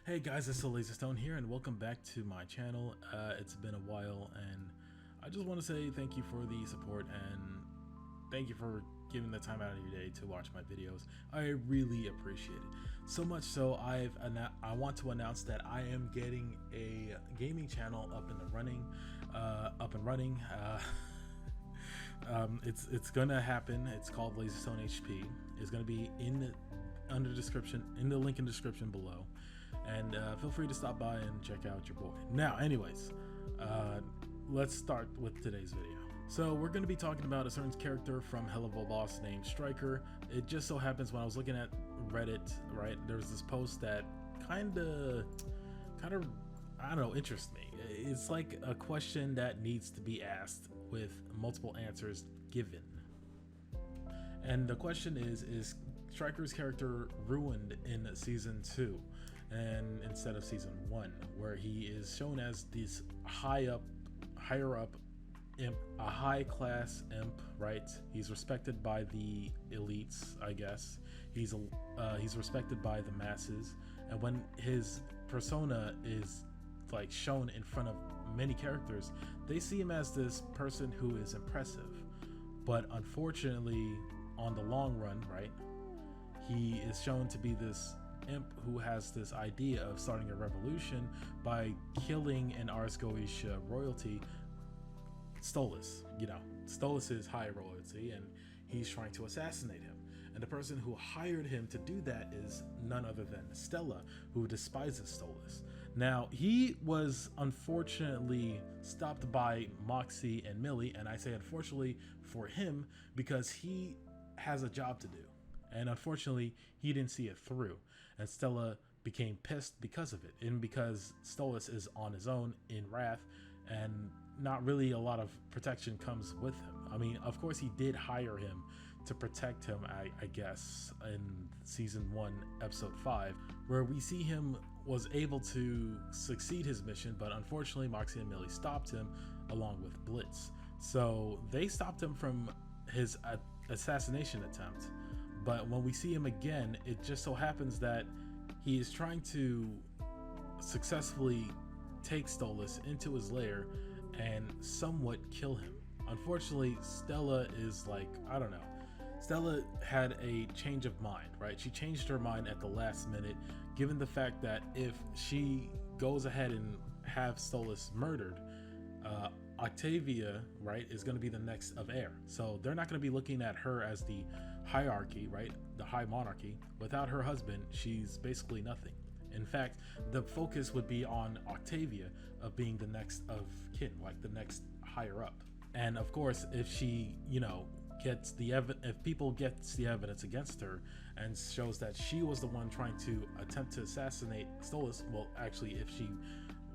Hey guys, it's Lazystone here, and welcome back to my channel. It's been a while, and I just want to say thank you for the support and thank you for giving the time out of your day to watch my videos. I really appreciate it. So much so, I want to announce that I am getting a gaming channel up and running. It's gonna happen. It's called Lazystone HP. It's gonna be in the link in the description below, and feel free to stop by and check out your boy. Now, anyways, let's start with today's video. So we're going to be talking about a certain character from helluvaboss named Striker. It just so happens when I was looking at Reddit, right, there's this post that kind of I don't know, interests me. It's like a question that needs to be asked with multiple answers given. And the question is Striker's character ruined in season 2 and instead of season 1, where he is shown as this higher up imp, a high class imp, right? He's respected by the elites, I guess. He's respected by the masses, and when his persona is like shown in front of many characters, they see him as this person who is impressive. But unfortunately, on the long run, right, he is shown to be this imp who has this idea of starting a revolution by killing an Ars Goetia royalty, Stolas. You know, Stolas is high royalty, and he's trying to assassinate him. And the person who hired him to do that is none other than Stella, who despises Stolas. Now, he was unfortunately stopped by Moxie and Millie, and I say unfortunately for him because he has a job to do. And unfortunately, he didn't see it through, and Stella became pissed because of it, and because Stolas is on his own in wrath, and not really a lot of protection comes with him. I mean, of course, he did hire him to protect him, I guess, in season 1, episode 5, where we see him was able to succeed his mission, but unfortunately, Moxie and Millie stopped him along with Blitz. So they stopped him from his assassination attempt. But when we see him again, it just so happens that he is trying to successfully take Stolas into his lair and somewhat kill him. Unfortunately, Stella is like, I don't know. Stella had a change of mind, right? She changed her mind at the last minute, given the fact that if she goes ahead and have Stolas murdered, Octavia, right, is going to be the next of heir. So they're not going to be looking at her as the hierarchy, right, the high monarchy. Without her husband, she's basically nothing. In fact, the focus would be on Octavia of being the next of kin, like the next higher up. And of course, if she, you know, if people gets the evidence against her and shows that she was the one trying to attempt to assassinate Stolas, well, actually, if she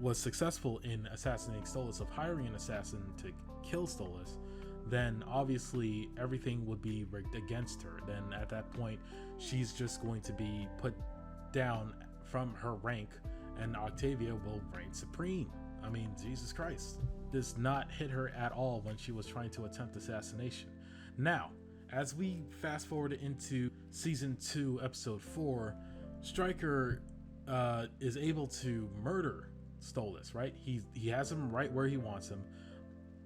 was successful in assassinating Stolas, of hiring an assassin to kill Stolas, then obviously everything would be rigged against her. Then at that point, she's just going to be put down from her rank, and Octavia will reign supreme. I mean, Jesus Christ. This not hit her at all when she was trying to attempt assassination. Now, as we fast forward into season 2, episode 4, Striker is able to murder Stolas, right? He has him right where he wants him,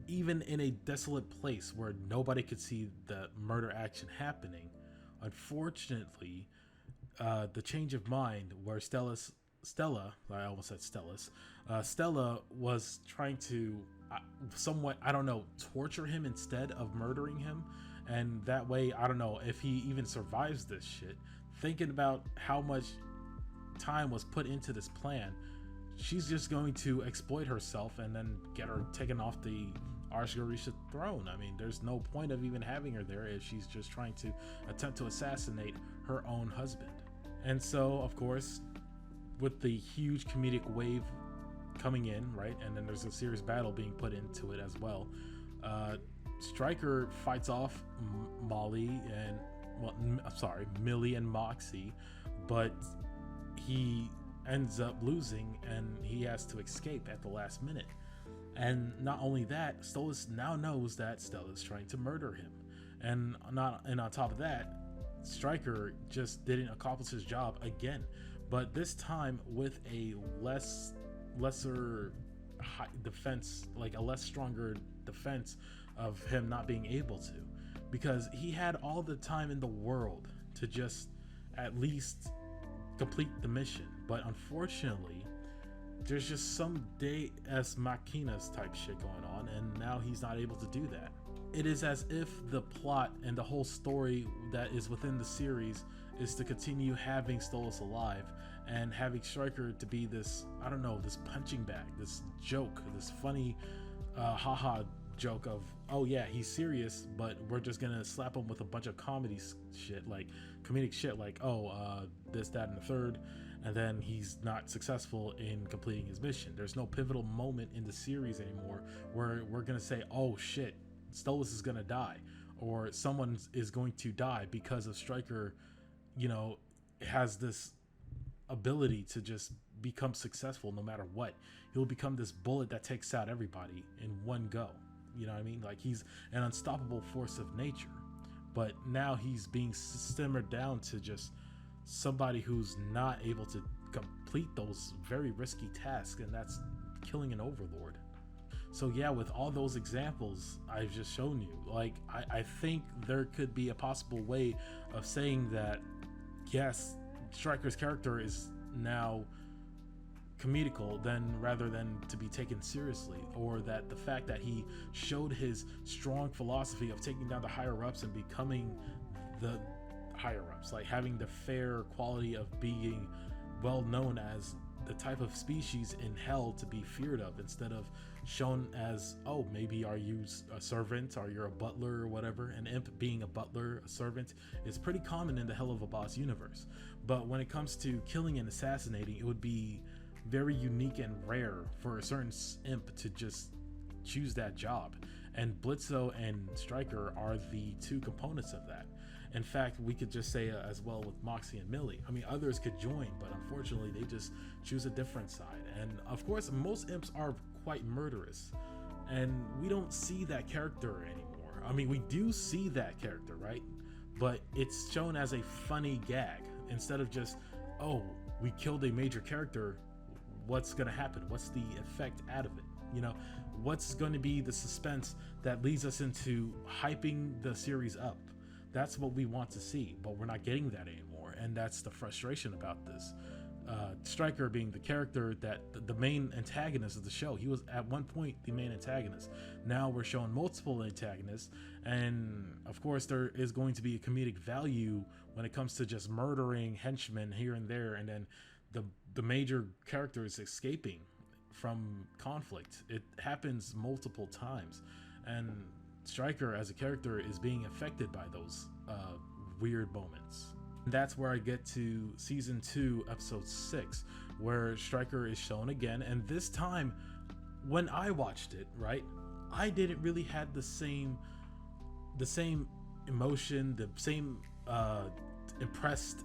even in a desolate place where nobody could see the murder action happening. Unfortunately, the change of mind where Stella, I almost said Stellas, Stella was trying to somewhat, I don't know, torture him instead of murdering him. And that way, I don't know if he even survives this shit. Thinking about how much time was put into this plan, she's just going to exploit herself and then get her taken off the Ars Goetia throne. I mean, there's no point of even having her there if she's just trying to attempt to assassinate her own husband. And so, of course, with the huge comedic wave coming in, right, and then there's a serious battle being put into it as well, Striker fights off Millie and Moxie, but he ends up losing and he has to escape at the last minute. And not only that, Stolas now knows that Stella's trying to murder him, and on top of that, Striker just didn't accomplish his job again but this time with a lesser high defense, like a less stronger defense of him not being able to, because he had all the time in the world to just at least complete the mission. But unfortunately, there's just some Deus Machinas type shit going on, and now he's not able to do that. It is as if the plot and the whole story that is within the series is to continue having Stolas alive and having Stryker to be this, I don't know, this punching bag, this joke, this funny haha joke of, oh yeah, he's serious, but we're just gonna slap him with a bunch of comedic shit, like this, that, and the third, and then he's not successful in completing his mission. There's no pivotal moment in the series anymore where we're gonna say, oh shit, Stolas is gonna die, or someone is going to die because of Stryker, has this ability to just become successful no matter what. He'll become this bullet that takes out everybody in one go. You know what I mean? Like, he's an unstoppable force of nature, but now he's being simmered down to just somebody who's not able to complete those very risky tasks, and that's killing an overlord. So yeah, with all those examples I've just shown you, like, I think there could be a possible way of saying that, yes, Stryker's character is now comedical rather than to be taken seriously, or that the fact that he showed his strong philosophy of taking down the higher ups and becoming the higher ups, like having the fair quality of being well known as the type of species in hell to be feared of, instead of shown as, oh, maybe are you a servant, or you're a butler or whatever. An imp being a butler, a servant, is pretty common in the Helluvaboss universe. But when it comes to killing and assassinating, it would be very unique and rare for a certain imp to just choose that job. And Blitzo and Stryker are the two components of that. In fact, we could just say as well with Moxie and Millie. I mean, others could join, but unfortunately they just choose a different side. And of course, most imps are quite murderous, and we don't see that character anymore. I mean, we do see that character, right? But it's shown as a funny gag instead of just, oh, we killed a major character. What's going to happen? What's the effect out of it? What's going to be the suspense that leads us into hyping the series up? That's what we want to see, but we're not getting that anymore, and that's the frustration about this. Stryker being the character that the main antagonist of the show. He was at one point the main antagonist. Now we're showing multiple antagonists, and of course there is going to be a comedic value when it comes to just murdering henchmen here and there, and then the major character is escaping from conflict. It happens multiple times, and Stryker as a character is being affected by those weird moments. And that's where I get to season 2, episode 6, where Stryker is shown again. And this time, when I watched it, right, I didn't really have the same emotion, the same impressed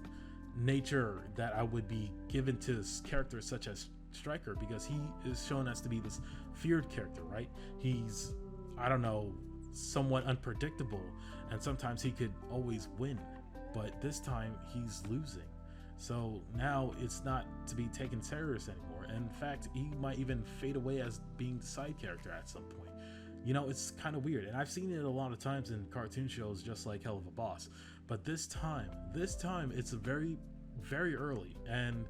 nature that I would be given to characters such as Stryker, because he is shown as to be this feared character, right? He's, I don't know, somewhat unpredictable, and sometimes he could always win, but this time he's losing. So now it's not to be taken serious anymore. And in fact, he might even fade away as being the side character at some point. It's kind of weird, and I've seen it a lot of times in cartoon shows just like Helluvaboss, but this time it's very, very early, and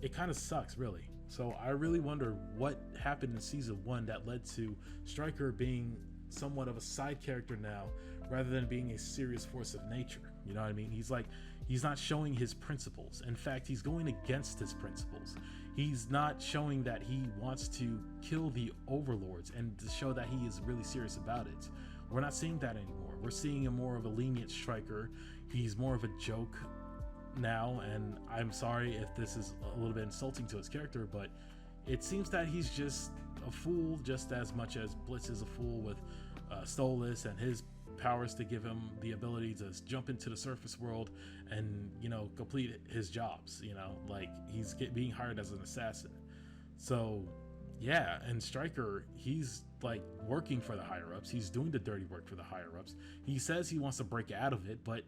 it kind of sucks, really. So I really wonder what happened in season 1 that led to Stryker being somewhat of a side character now, rather than being a serious force of nature. You know what I mean? He's not showing his principles. In fact, he's going against his principles. He's not showing that he wants to kill the overlords and to show that he is really serious about it. We're not seeing that anymore. We're seeing a more of a lenient Stryker. He's more of a joke now, and I'm sorry if this is a little bit insulting to his character, but it seems that he's just a fool just as much as Blitz is a fool with Stolas and his powers to give him the ability to jump into the surface world and complete his jobs. Like, he's being hired as an assassin. So yeah, and Stryker, he's like working for the higher ups. He's doing the dirty work for the higher ups. He says he wants to break out of it, but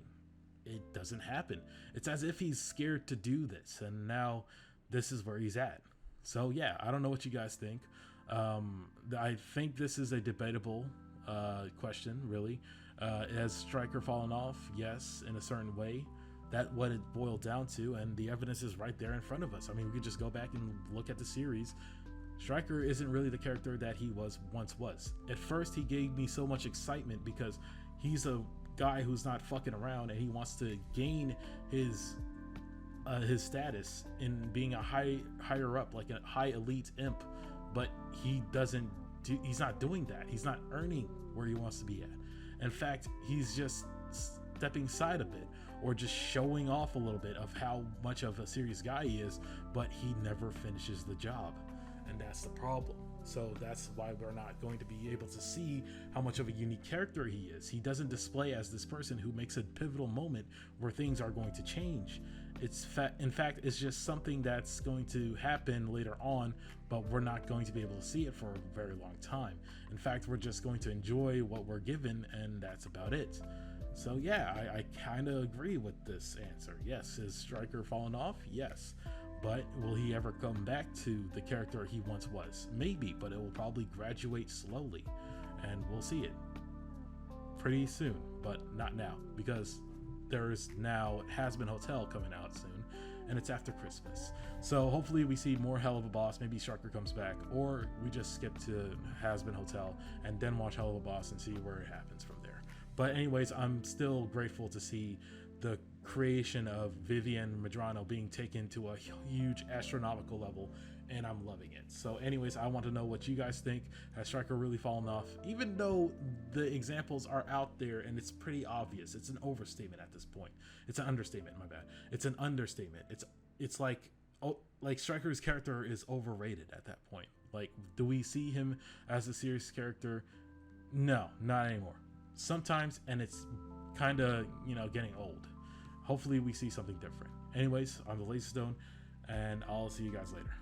it doesn't happen. It's as if he's scared to do this, and now this is where he's at. So yeah, I don't know what you guys think. I think this is a debatable question, really. Has Stryker fallen off? Yes, in a certain way. That's what it boiled down to, and the evidence is right there in front of us. I mean, we could just go back and look at the series. Stryker isn't really the character that he once was. At first, he gave me so much excitement because he's a guy who's not fucking around, and he wants to gain his status in being a higher up, like a high elite imp. But he's not doing that. He's not earning where he wants to be at. In fact, he's just stepping side a bit, or just showing off a little bit of how much of a serious guy he is, but he never finishes the job. And that's the problem. So that's why we're not going to be able to see how much of a unique character he is. He doesn't display as this person who makes a pivotal moment where things are going to change. In fact, it's just something that's going to happen later on, but we're not going to be able to see it for a very long time. In fact, we're just going to enjoy what we're given, and that's about it. So yeah, I kind of agree with this answer. Yes, is Stryker fallen off? Yes. But will he ever come back to the character he once was? Maybe, but it will probably graduate slowly, and we'll see it pretty soon, but not now, because there's now Has-Been Hotel coming out soon, and it's after Christmas. So hopefully we see more Helluvaboss. Maybe Stryker comes back, or we just skip to Has-Been Hotel and then watch Helluvaboss and see where it happens from there. But anyways, I'm still grateful to see the creation of Vivian Medrano being taken to a huge astronomical level, and I'm loving it. So anyways, I want to know what you guys think. Has Stryker really fallen off? Even though the examples are out there and it's pretty obvious, it's an overstatement at this point. It's an understatement, my bad. It's an understatement. It's like, oh, like Stryker's character is overrated at that point. Like, do we see him as a serious character? No, not anymore. Sometimes, and it's kind of, getting old. Hopefully we see something different. Anyways, I'm the Lazystone, and I'll see you guys later.